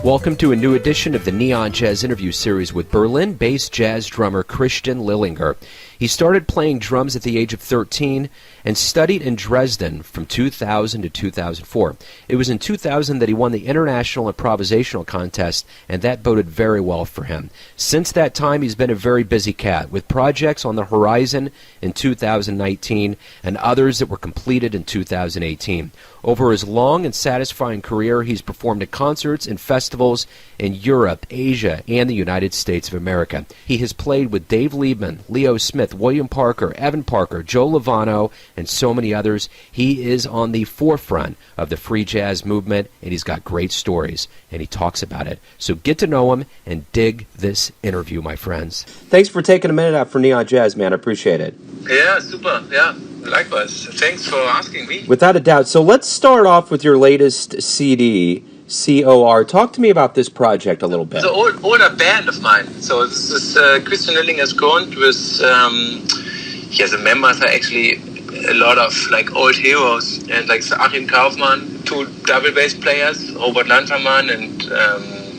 Welcome to a new edition of the Neon Jazz interview series with Berlin-based jazz drummer Christian Lillinger. He started playing drums at the age of 13 and studied in Dresden from 2000 to 2004. It was in 2000 that he won the International Improvisational Contest, and that boded very well for him. Since that time, he's been a very busy cat, with projects on the horizon in 2019 and others that were completed in 2018. Over his long and satisfying career, he's performed at concerts and festivals in Europe, Asia, and the United States of America. He has played with Dave Liebmann, Leo Smith, Wiliam Parker, Evan Parker, Joe Lovano, and so many others. He is on the forefront of the free jazz movement, and he's got great stories, and he talks about it. So get to know him and dig this interview, my friends. Thanks for taking a minute out for Neon Jazz, man. I appreciate it. Yeah, super. Yeah, likewise. Thanks for asking me. Without a doubt. So let's start off with your latest CD, COR. Talk to me about this project a little bit. It's an older band of mine. So this is Christian Lillinger's Grund with, the members are actually a lot of like old heroes, and like Achim Kaufmann, two double bass players, Robert Lantermann and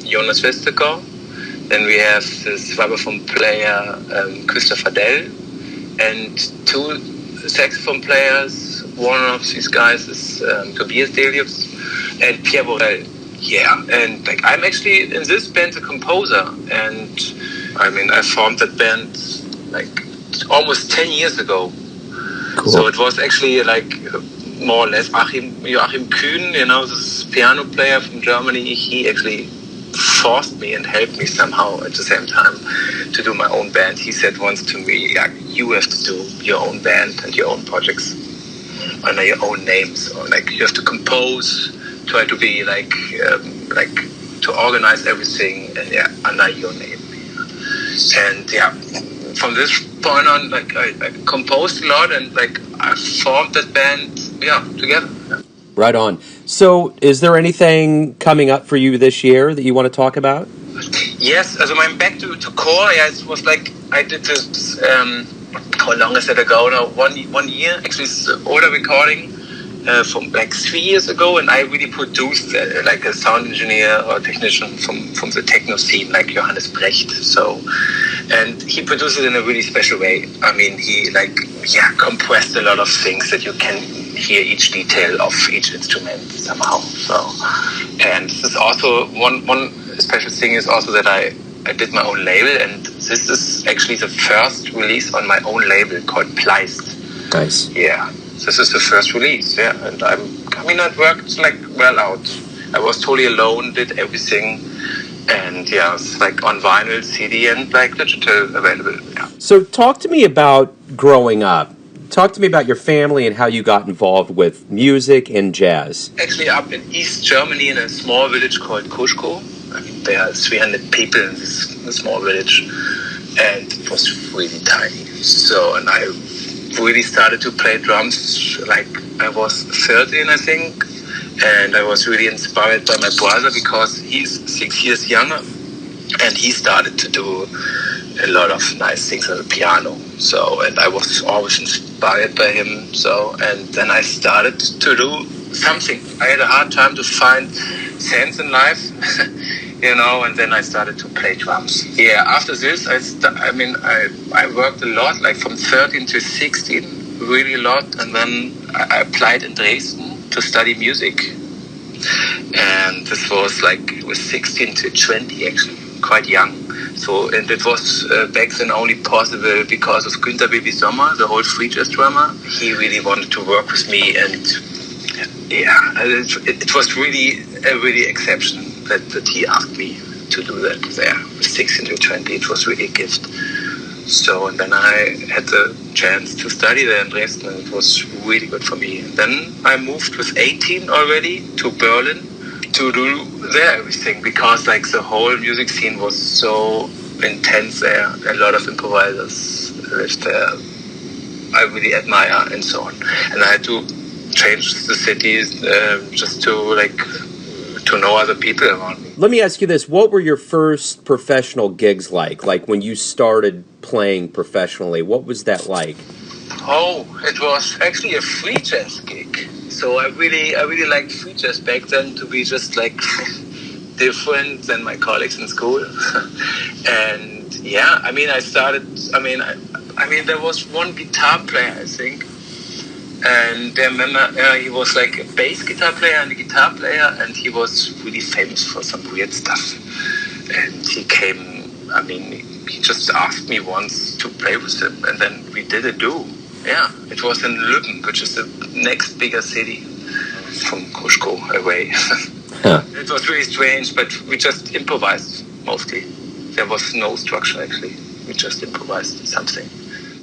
Jonas Westergaard. Then we have this vibraphone player, Christopher Dell, and two saxophone players. One of these guys is Tobias Delius and Pierre Borel. Yeah, and like I'm actually in this band a composer, and I mean I formed that band like almost 10 years ago. Cool. So it was actually like more or less Joachim Kühn, this piano player from Germany. He actually forced me and helped me somehow at the same time to do my own band. He said once to me, like, you have to do your own band and your own projects under your own names, or like you have to compose, try to be like to organize everything and under your name. And from this point on, like I composed a lot, and like I formed that band together. Yeah. Right on. So is there anything coming up for you this year that you want to talk about? Yes, also I'm back to core. Yeah, it was like I did this. How long is that ago now? 1 year. Actually, it's an older recording from like 3 years ago, and I really produced like a sound engineer or technician from the techno scene, like Johannes Brecht. So, and he produced it in a really special way. I mean, he compressed a lot of things that you can hear each detail of each instrument somehow. So, and this is also one special thing is also that I did my own label, and this is actually the first release on my own label called Pleist. Nice. Yeah, this is the first release. Yeah, and it worked like well out. I was totally alone, did everything, and it's like on vinyl, CD, and like digital available. Yeah. So talk to me about growing up. Talk to me about your family and how you got involved with music and jazz. Actually, up in East Germany in a small village called Kuschko. I mean, there are 300 people in this small village, and it was really tiny. So, and I really started to play drums like I was 13, I think, and I was really inspired by my brother because he's 6 years younger, and he started to do a lot of nice things on the piano. So, and I was always inspired by him. So, and then I started to do something. I had a hard time to find sense in life, and then I started to play drums. Yeah, after this, I worked a lot, like from 13 to 16, really a lot. And then I applied in Dresden to study music. And this was like, it was 16 to 20 actually, quite young. So, and it was back then only possible because of Günther Baby Sommer, the old free jazz drummer. He really wanted to work with me, and it was really a really exception that he asked me to do that there. 16 to 20, it was really a gift. So, and then I had the chance to study there in Dresden, and it was really good for me. And then I moved with 18 already to Berlin to do there everything, because like the whole music scene was so intense there. A lot of improvisers lived there. I really admire and so on. And I had to change the cities just to know other people around me. Let me ask you this. What were your first professional gigs like? Like when you started playing professionally, what was that like? Oh, it was actually a free jazz gig. So I really liked free jazz back then, to be just like different than my colleagues in school. And yeah, I mean, there was one guitar player, I think. And I remember he was like a bass guitar player and a guitar player, and he was really famous for some weird stuff. And he just asked me once to play with him, and then we did a duo. Yeah, it was in Lübben, which is the next bigger city from Kushko away. Huh. It was really strange, but we just improvised mostly. There was no structure, actually. We just improvised something.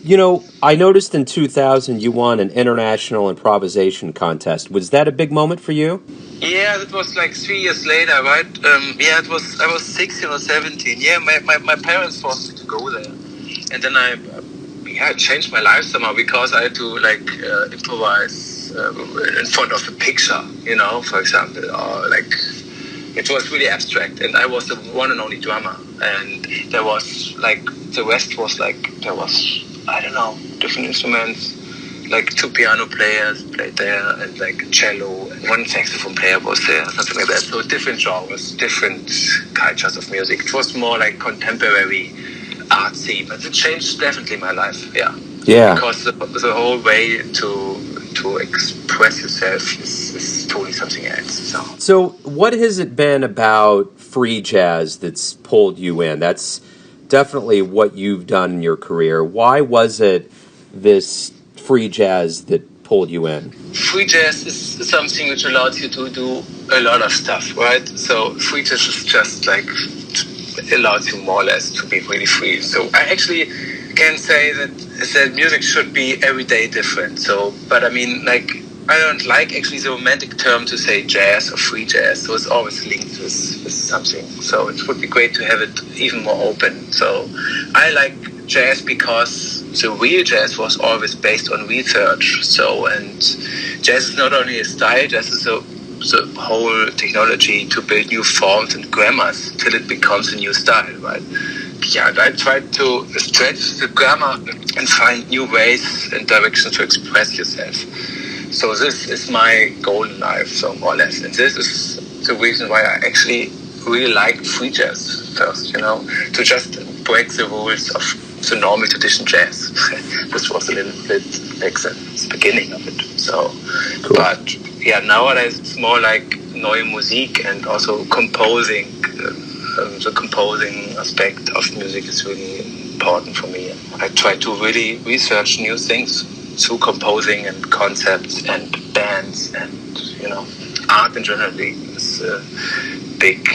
You know, I noticed in 2000 you won an International Improvisation Contest. Was that a big moment for you? Yeah, that was like 3 years later, right? I was 16 or 17. Yeah, my parents forced me to go there. And then it changed my life somehow, because I had to improvise in front of a picture, for example, or it was really abstract. And I was the one and only drummer. And there was the rest was there was, I don't know, different instruments. Like 2 piano players played there, and like cello, and 1 saxophone player was there, something like that. So different genres, different cultures of music. It was more like contemporary artsy, but it changed definitely my life. Yeah. Because the whole way to express yourself is totally something else. So what has it been about free jazz that's pulled you in? That's definitely what you've done in your career. Why was it this free jazz that pulled you in? Free jazz is something which allows you to do a lot of stuff, right? So free jazz is just allows you more or less to be really free. So I actually can say that music should be every day different. So, but I mean, I don't like actually the romantic term to say jazz or free jazz. So it's always linked with something. So it would be great to have it even more open. So I like jazz because the real jazz was always based on research. So, and jazz is not only a style, jazz is the whole technology to build new forms and grammars till it becomes a new style, right? Yeah, I tried to stretch the grammar and find new ways and directions to express yourself. So this is my goal in life, so more or less. And this is the reason why I actually really like free jazz first, to just break the rules of the normal tradition jazz. This was a little bit like the beginning of it. So, cool. But yeah, nowadays it's more like neue Musik, and also composing. The composing aspect of music is really important for me. I try to really research new things through composing and concepts and bands, and art in general is a big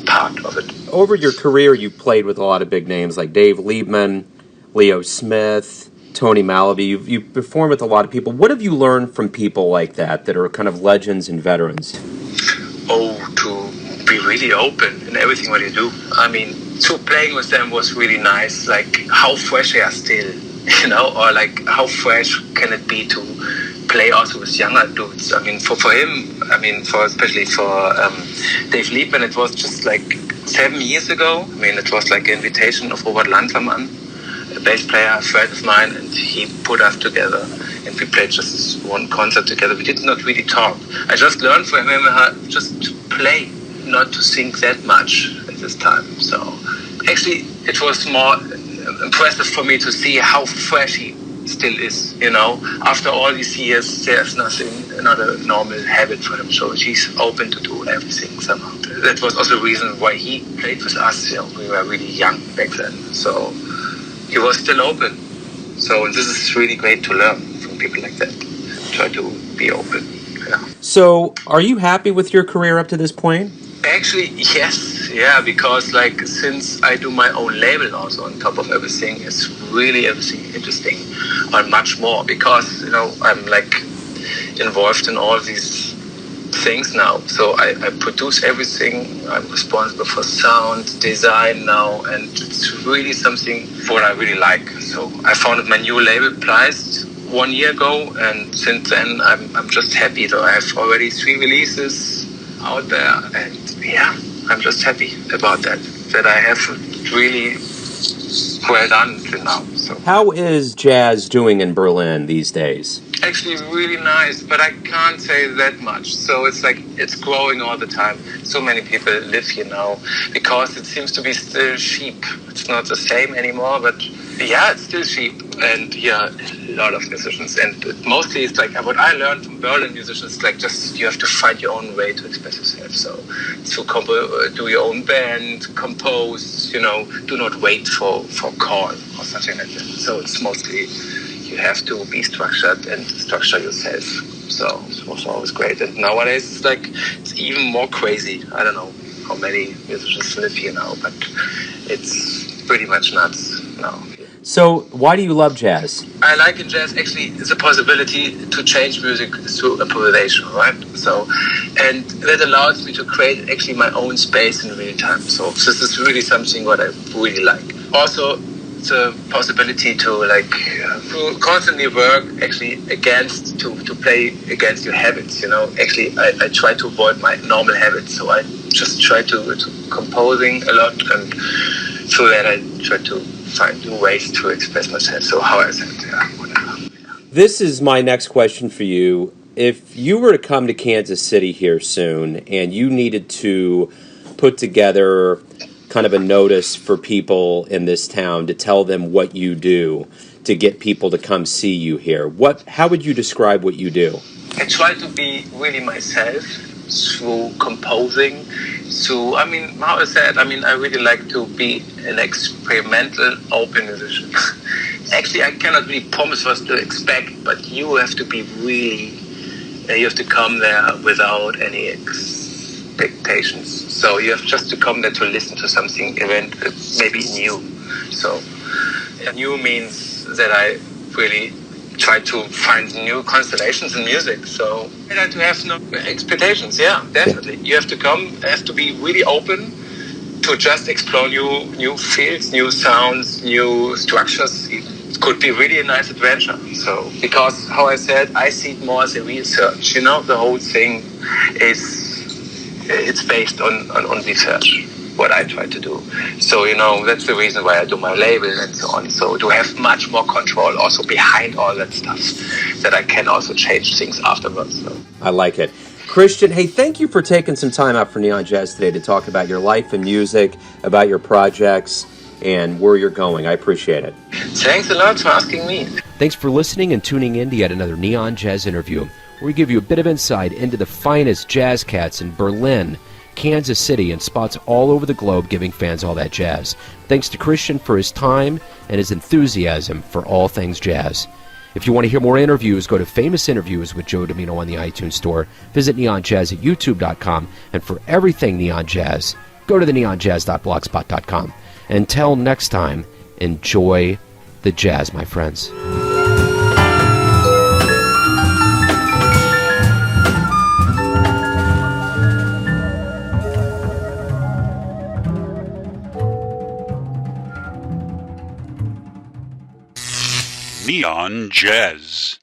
part of it. Over your career, you played with a lot of big names like Dave Liebmann, Leo Smith, Tony Malaby. You performed with a lot of people. What have you learned from people like that are kind of legends and veterans? To be really open in everything what you do. I mean, playing with them was really nice. Like how fresh they are still, or like how fresh can it be to play also with younger dudes. I mean, for him, especially for Dave Liebmann, it was just like 7 years ago. I mean, it was like an invitation of Robert Landvermann, a bass player, a friend of mine, and he put us together, and we played just 1 concert together. We did not really talk. I just learned from him how just to play, not to think that much at this time. So actually, it was more impressive for me to see how fresh he still is. After all these years, there's nothing, not a normal habit for him. So he's open to do everything somehow. That was also the reason why he played with us. We were really young back then. So he was still open. So this is really great to learn from people like that. Try to be open. Yeah. So are you happy with your career up to this point? Actually, yes. Yeah, because since I do my own label also on top of everything, it's really everything interesting and much more, because, I'm involved in all these things now. So I produce everything. I'm responsible for sound, design now, and it's really something what I really like. So I founded my new label, Pleist, 1 year ago, and since then I'm just happy. So I have already 3 releases out there, and yeah, I'm just happy about that I have really well done till now. So How is jazz doing in Berlin these days? actually really nice, but I can't say that much. So it's like it's growing all the time. So many people live here now because it seems to be still cheap. It's not the same anymore, but yeah, it's still cheap. And yeah, a lot of musicians. And mostly it's like what I learned from Berlin musicians, like just you have to find your own way to express yourself. So to do your own band, compose, do not wait for call or something like that. So it's mostly you have to be structured and structure yourself. So it was always great. And nowadays it's even more crazy. I don't know how many musicians live here now, but it's pretty much nuts now. So, why do you love jazz? I like in jazz actually the possibility to change music through improvisation, right? So, and that allows me to create actually my own space in real time. So this is really something what I really like. Also, the possibility to constantly work actually to play against your habits. Actually I try to avoid my normal habits, so I just try to composing a lot, and through that I try to find new ways to express myself. So how I said, whatever. This is my next question for you. If you were to come to Kansas City here soon and you needed to put together kind of a notice for people in this town to tell them what you do to get people to come see you here, how would you describe what you do? I try to be really myself through composing. So, how I said, I really like to be an experimental, open musician. Actually, I cannot really promise what to expect, but you have to be really, you have to come there without any expectations. So you have just to come there to listen to something maybe new. So new means that I really try to find new constellations in music. So I like to have no expectations. Yeah, definitely. You have to have to be really open to just explore new fields, new sounds, new structures. It could be really a nice adventure. So because how I said, I see it more as a research. The whole thing it's based on research, what I try to do. So, that's the reason why I do my label and so on. So to have much more control also behind all that stuff, that I can also change things afterwards. So. I like it. Christian, hey, thank you for taking some time out for Neon Jazz today to talk about your life and music, about your projects, and where you're going. I appreciate it. Thanks a lot for asking me. Thanks for listening and tuning in to yet another Neon Jazz interview, where we give you a bit of insight into the finest jazz cats in Berlin, Kansas City, and spots all over the globe giving fans all that jazz. Thanks to Christian for his time and his enthusiasm for all things jazz. If you want to hear more interviews, go to Famous Interviews with Joe Domino on the iTunes Store. Visit neonjazz at youtube.com. And for everything Neon Jazz, go to the neonjazz.blogspot.com. Until next time, enjoy the jazz, my friends. Neon Jazz.